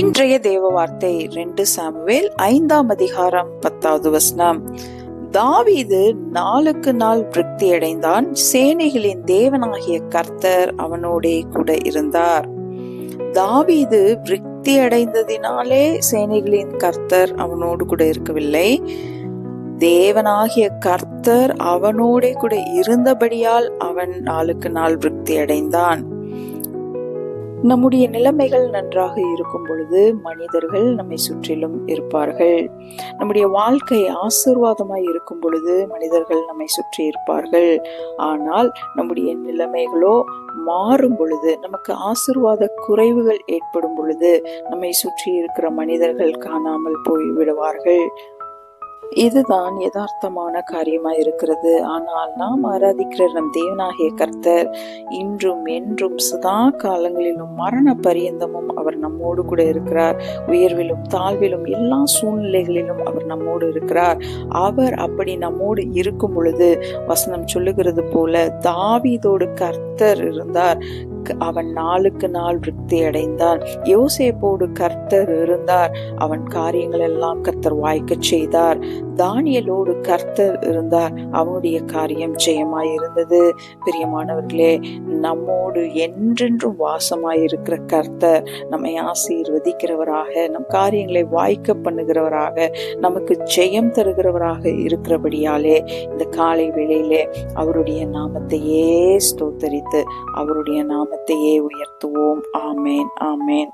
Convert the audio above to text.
இன்றைய தேவ வார்த்தை 2 சாமுவேல் 5ஆம் அதிகாரம் 10வது வசனம். தாவீது நாளுக்கு நாள் விருத்தி அடைந்தான், சேனைகளின் தேவனாகிய கர்த்தர் அவனோடே கூட இருந்தார். தாவீது விருத்தி அடைந்ததினாலே சேனைகளின் கர்த்தர் அவனோடு கூட இருக்கவில்லை, தேவனாகிய கர்த்தர் அவனோடே கூட இருந்தபடியால் அவன் நாளுக்கு நாள் விருத்தி அடைந்தான். நம்முடைய நிலைமைகள் நன்றாக இருக்கும் பொழுது மனிதர்கள் நம்மை சுற்றிலும் இருப்பார்கள். நம்முடைய வாழ்க்கை ஆசீர்வாதமாய் இருக்கும் பொழுது மனிதர்கள் நம்மை சுற்றி இருப்பார்கள். ஆனால் நம்முடைய நிலைமைகளோ மாறும் பொழுது, நமக்கு ஆசீர்வாத குறைவுகள் ஏற்படும் பொழுது நம்மை சுற்றி இருக்கிற மனிதர்கள் காணாமல் போய் விடுவார்கள். இதுதான் யதார்த்தமான காரியமாய் இருக்கிறது. ஆனால் நாம் ஆராதிக்கிற நம் தேவனாகிய கர்த்தர் இன்றும் என்றும் சதா காலங்களிலும் மரண பரியந்தமும் அவர் நம்மோடு கூட இருக்கிறார். உயர்விலும் தாழ்விலும் எல்லா சூழ்நிலைகளிலும் அவர் நம்மோடு இருக்கிறார். அவர் அப்படி நம்மோடு இருக்கும் பொழுது வசனம் சொல்லுகிறது போல தாவீதோடு கர்த்தர் இருந்தார், அவன் நாளுக்கு நாள் விருத்தி அடைந்தான். யோசேப்போடு கர்த்தர் இருந்தார், அவன் காரியங்கள் எல்லாம் கர்த்தர் வாய்க்க செய்தார். தானியேலோடு கர்த்தர் இருந்தார், அவனுடைய காரியம் ஜெயமாய் இருந்தது. பிரியமானவர்களே, நம்மோடு என்றென்றும் வாசமாயிருக்கிற கர்த்தர் நம்மை ஆசீர்வதிக்கிறவராக, நம் காரியங்களை வாய்க்க பண்ணுகிறவராக, நமக்கு ஜெயம் தருகிறவராக இருக்கிறபடியாலே இந்த காலை வேளையிலே அவருடைய நாமத்தையே ஸ்தோத்தரித்து அவருடைய நாமத்தையே உயர்த்துவோம். ஆமேன், ஆமேன்.